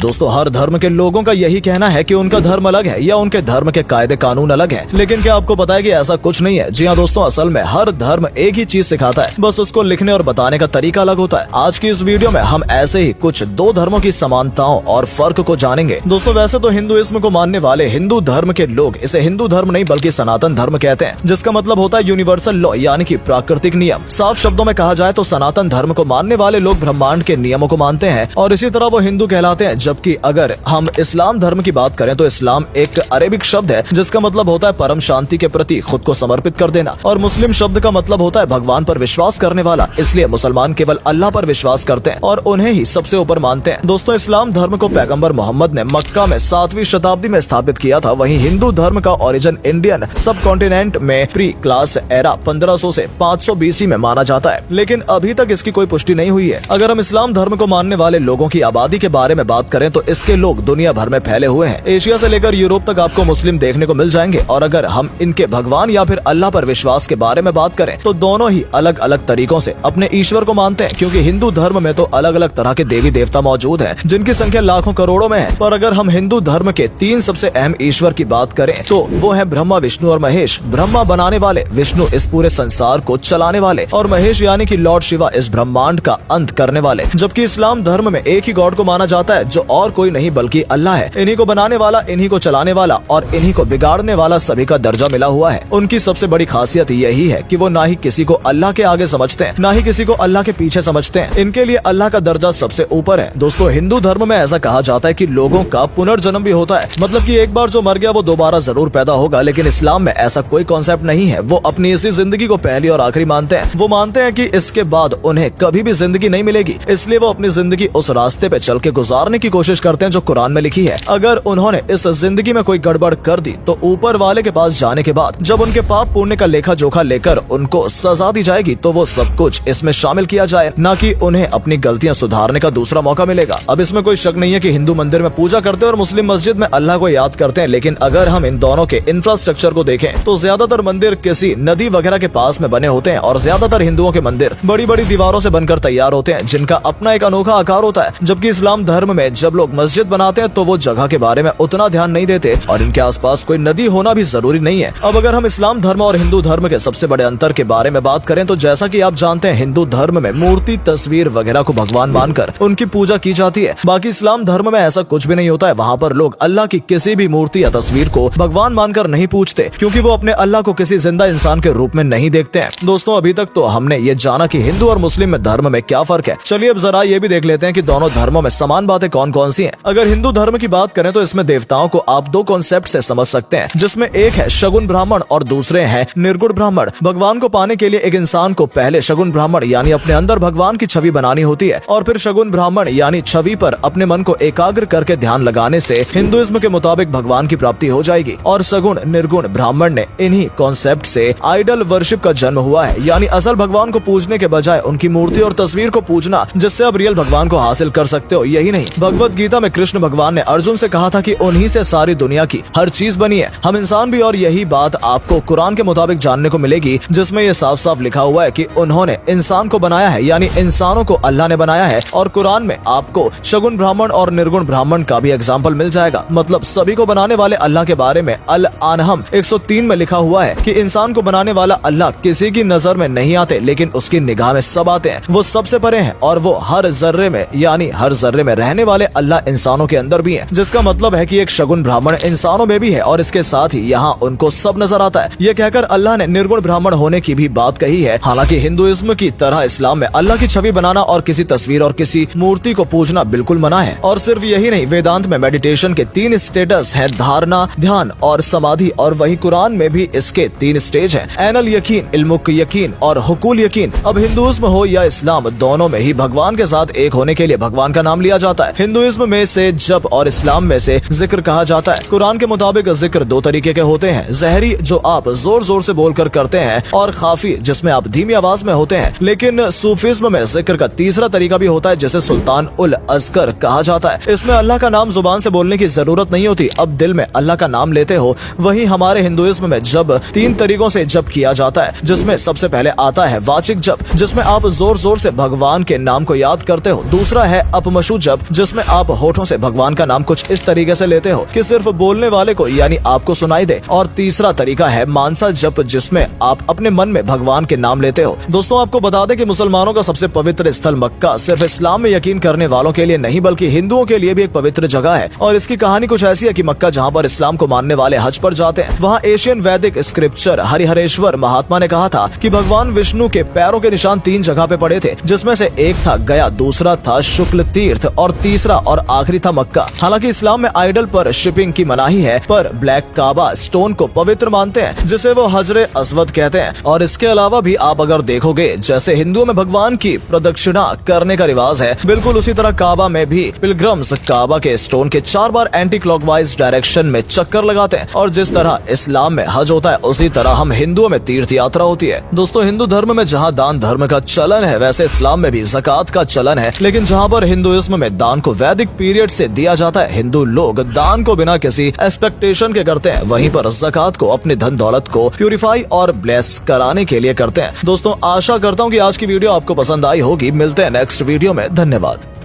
दोस्तों हर धर्म के लोगों का यही कहना है कि उनका धर्म अलग है या उनके धर्म के कायदे कानून अलग हैं। लेकिन क्या आपको पता है कि ऐसा कुछ नहीं है? जी हाँ दोस्तों, असल में हर धर्म एक ही चीज सिखाता है, बस उसको लिखने और बताने का तरीका अलग होता है। आज की इस वीडियो में हम ऐसे ही कुछ दो धर्मों की समानताओं और फर्क को जानेंगे। दोस्तों वैसे तो हिंदुइज्म को मानने वाले हिंदू धर्म के लोग इसे हिंदू धर्म नहीं बल्कि सनातन धर्म कहते हैं, जिसका मतलब होता है यूनिवर्सल लॉ यानी कि प्राकृतिक नियम। साफ शब्दों में कहा जाए तो सनातन धर्म को मानने वाले लोग ब्रह्मांड के नियमों को मानते हैं और इसी तरह वो हिंदू कहलाते हैं। जबकि अगर हम इस्लाम धर्म की बात करें तो इस्लाम एक अरेबिक शब्द है जिसका मतलब होता है परम शांति के प्रति खुद को समर्पित कर देना, और मुस्लिम शब्द का मतलब होता है भगवान पर विश्वास करने वाला। इसलिए मुसलमान केवल अल्लाह पर विश्वास करते हैं और उन्हें ही सबसे ऊपर मानते हैं। दोस्तों इस्लाम धर्म को पैगंबर मोहम्मद ने मक्का में 7वीं शताब्दी में स्थापित किया था। वहीं हिंदू धर्म का ओरिजिन इंडियन सब कॉन्टिनेंट में प्री क्लास एरा 1500 से 500 BC में माना जाता है, लेकिन अभी तक इसकी कोई पुष्टि नहीं हुई है। अगर हम इस्लाम धर्म को मानने वाले लोगों की आबादी के बारे में बात करें तो इसके लोग दुनिया भर में फैले हुए हैं। एशिया से लेकर यूरोप तक आपको मुस्लिम देखने को मिल जाएंगे। और अगर हम इनके भगवान या फिर अल्लाह पर विश्वास के बारे में बात करें तो दोनों ही अलग अलग तरीकों से अपने ईश्वर को मानते हैं, क्योंकि हिंदू धर्म में तो अलग अलग तरह के देवी देवता मौजूद हैं जिनकी संख्या लाखों करोड़ों में है। पर अगर हम हिंदू धर्म के 3 सबसे अहम ईश्वर की बात करें तो वो है ब्रह्मा, विष्णु और महेश। ब्रह्मा बनाने वाले, विष्णु इस पूरे संसार को चलाने वाले और महेश यानी कि लॉर्ड शिवा इस ब्रह्मांड का अंत करने वाले। जबकि इस्लाम धर्म में एक ही गॉड को माना जाता है जो और कोई नहीं बल्कि अल्लाह है। इन्हीं को बनाने वाला, इन्हीं को चलाने वाला और इन्हीं को बिगाड़ने वाला सभी का दर्जा मिला हुआ है। उनकी सबसे बड़ी खासियत यही है कि वो ना ही किसी को अल्लाह के आगे समझते हैं, ना ही किसी को अल्लाह के पीछे समझते हैं। इनके लिए अल्लाह का दर्जा सबसे ऊपर है। दोस्तों हिंदू धर्म में ऐसा कहा जाता है कि लोगों का पुनर्जन्म भी होता है, मतलब कि एक बार जो मर गया वो दोबारा जरूर पैदा होगा। लेकिन इस्लाम में ऐसा कोई कॉन्सेप्ट नहीं है। वो अपनी इसी जिंदगी को पहली और आखिरी मानते हैं। वो मानते हैं कि इसके बाद उन्हें कभी भी जिंदगी नहीं मिलेगी, इसलिए वो अपनी जिंदगी उस रास्ते पे चल के गुजारने की कोशिश करते हैं जो कुरान में लिखी है। अगर उन्होंने इस जिंदगी में कोई गड़बड़ कर दी तो ऊपर वाले के पास जाने के बाद जब उनके पाप पुण्य का लेखा जोखा लेकर उनको सजा दी जाएगी तो वो सब कुछ इसमें शामिल किया जाए, ना कि उन्हें अपनी गलतियां सुधारने का दूसरा मौका मिलेगा। अब इसमें कोई शक नहीं है कि हिंदू मंदिर में पूजा करते हैं और मुस्लिम मस्जिद में अल्लाह को याद करते हैं, लेकिन अगर हम इन दोनों के इंफ्रास्ट्रक्चर को देखें तो ज्यादातर मंदिर किसी नदी वगैरह के पास में बने होते हैं और ज्यादातर हिंदुओं के मंदिर बड़ी बड़ी दीवारों से बनकर तैयार होते हैं जिनका अपना एक अनोखा आकार होता है। जबकि इस्लाम धर्म में जब लोग मस्जिद बनाते हैं तो वो जगह के बारे में उतना ध्यान नहीं देते और इनके आसपास कोई नदी होना भी जरूरी नहीं है। अब अगर हम इस्लाम धर्म और हिंदू धर्म के सबसे बड़े अंतर के बारे में बात करें तो जैसा कि आप जानते हैं हिंदू धर्म में मूर्ति, तस्वीर वगैरह को भगवान मानकर उनकी पूजा की जाती है। बाकी इस्लाम धर्म में ऐसा कुछ भी नहीं होता है। वहाँ पर लोग अल्लाह की किसी भी मूर्ति या तस्वीर को भगवान मानकर नहीं पूजते, क्योंकि वो अपने अल्लाह को किसी जिंदा इंसान के रूप में नहीं देखते हैं। दोस्तों अभी तक तो हमने ये जाना कि हिंदू और मुस्लिम में धर्म में क्या फर्क है। चलिए अब जरा ये भी देख लेते हैं कि दोनों धर्मों में समान बातें कौन कौन सी हैं। अगर हिंदू धर्म की बात करें तो इसमें देवताओं को आप 2 कॉन्सेप्ट से समझ सकते हैं, जिसमें एक है शगुन ब्राह्मण और दूसरे हैं निर्गुण ब्राह्मण। भगवान को पाने के लिए एक इंसान को पहले शगुन ब्राह्मण यानी अपने अंदर भगवान की छवि बनानी होती है और फिर शगुन ब्राह्मण यानी छवि पर अपने मन को एकाग्र करके ध्यान लगाने से हिंदुइज्म के मुताबिक भगवान की प्राप्ति हो जाएगी। और सगुन निर्गुण ब्राह्मण ने इन्हीं कॉन्सेप्ट से आइडल वर्शिप का जन्म हुआ है, यानी असल भगवान को पूजने के बजाय उनकी मूर्ति और तस्वीर को पूजना, जिससे आप रियल भगवान को हासिल कर सकते हो। यही नहीं, भगवत गीता में कृष्ण भगवान ने अर्जुन से कहा था कि उन्हीं से सारी दुनिया की हर चीज बनी है, हम इंसान भी। और यही बात आपको कुरान के मुताबिक जानने को मिलेगी, जिसमें यह साफ साफ लिखा हुआ है कि उन्होंने इंसान को बनाया है, यानी इंसानों को अल्लाह ने बनाया है। और कुरान में आपको शगुन ब्राह्मण और निर्गुण ब्राह्मण का भी एग्जाम्पल मिल जाएगा। मतलब सभी को बनाने वाले अल्लाह के बारे में अल आनहम 103 में लिखा हुआ है कि इंसान को बनाने वाला अल्लाह किसी की नजर में नहीं आते, लेकिन उसकी निगाह में सब आते हैं। वो सबसे परे हैं और वो हर जर्रे में यानी हर जर्रे में रहने वाले अल्लाह इंसानों के अंदर भी है, जिसका मतलब है कि एक शगुन ब्राह्मण इंसानों में भी है और इसके साथ ही यहाँ उनको सब नजर आता है। ये कहकर अल्लाह ने निर्गुण ब्राह्मण होने की भी बात कही है। हालांकि हिंदुइज्म की तरह इस्लाम में अल्लाह की छवि बनाना और किसी तस्वीर और किसी मूर्ति को पूजना बिल्कुल मना है। और सिर्फ यही नहीं, वेदांत में मेडिटेशन के 3 स्टेटस हैं, धारणा, ध्यान और समाधि। और वही कुरान में भी इसके 3 स्टेज हैं, ऐनल यकीन, इल्मुक यकीन और हुकूल यकीन। अब हिंदुइज्म हो या इस्लाम, दोनों में ही भगवान के साथ एक होने के लिए भगवान का नाम लिया जाता है। हिंदुइज्म में से जप और इस्लाम में से जिक्र कहा जाता है। कुरान के मुताबिक जिक्र 2 तरीके के होते हैं, जहरी जो आप जोर जोर से बोलकर करते हैं और खाफी जिसमें आप धीमी आवाज में होते हैं। लेकिन सूफीज्म में जिक्र का तीसरा तरीका भी होता है जिसे सुल्तान उल अस्कर कहा जाता है। इसमें अल्लाह का नाम जुबान से बोलने की जरूरत नहीं होती, अब दिल में अल्लाह का नाम लेते हो। वहीं हमारे हिंदुइज्म में जब 3 तरीकों से जप किया जाता है, जिसमें सबसे पहले आता है वाचिक जप, जिसमें आप जोर जोर से भगवान के नाम को याद करते हो। दूसरा है अपमशु जप, जिसमें आप होठों से भगवान का नाम कुछ इस तरीके से लेते हो कि सिर्फ बोलने वाले को यानी आपको सुनाई दे। और तीसरा तरीका है मानसा जप, जिसमें आप अपने मन में भगवान के नाम लेते हो। दोस्तों आपको बता दें कि मुसलमानों का सबसे पवित्र स्थल मक्का सिर्फ इस्लाम में यकीन करने वालों के लिए नहीं बल्कि हिंदुओं के लिए भी एक पवित्र जगह है। और इसकी कहानी कुछ ऐसी है कि मक्का जहाँ पर इस्लाम को मानने वाले हज पर जाते हैं, वहाँ एशियन वैदिक स्क्रिप्चर हरिहरेश्वर महात्मा ने कहा था कि भगवान विष्णु के पैरों के निशान 3 जगह पे पड़े थे, जिसमें से एक था गया, दूसरा था शुक्ल तीर्थ और तीसरा और आखिरी था मक्का। हालांकि इस्लाम में आइडल पर शिपिंग की मनाही है, पर ब्लैक काबा स्टोन को पवित्र मानते हैं, जिसे वो हजरे अस्वद कहते हैं। और इसके अलावा भी आप अगर देखोगे, जैसे हिंदुओं में भगवान की प्रदक्षिणा करने का रिवाज है, बिल्कुल उसी तरह काबा में भी पिलग्रम्स काबा के स्टोन के 4 बार एंटी क्लॉकवाइज डायरेक्शन में चक्कर लगाते हैं। और जिस तरह इस्लाम में हज होता है, उसी तरह हम हिंदुओं में तीर्थ यात्रा होती है। दोस्तों हिंदू धर्म में जहाँ दान धर्म का चलन है, वैसे इस्लाम में भी ज़कात का चलन है। लेकिन जहाँ पर हिंदुइज्म में दान को वैदिक पीरियड से दिया जाता है, हिंदू लोग दान को बिना किसी एक्सपेक्टेशन के करते हैं। वहीं पर ज़कात को अपनी धन दौलत को प्यूरिफाई और ब्लेस कराने के लिए करते हैं। दोस्तों आशा करता हूँ कि आज की वीडियो आपको पसंद आई होगी। मिलते हैं नेक्स्ट वीडियो में। धन्यवाद।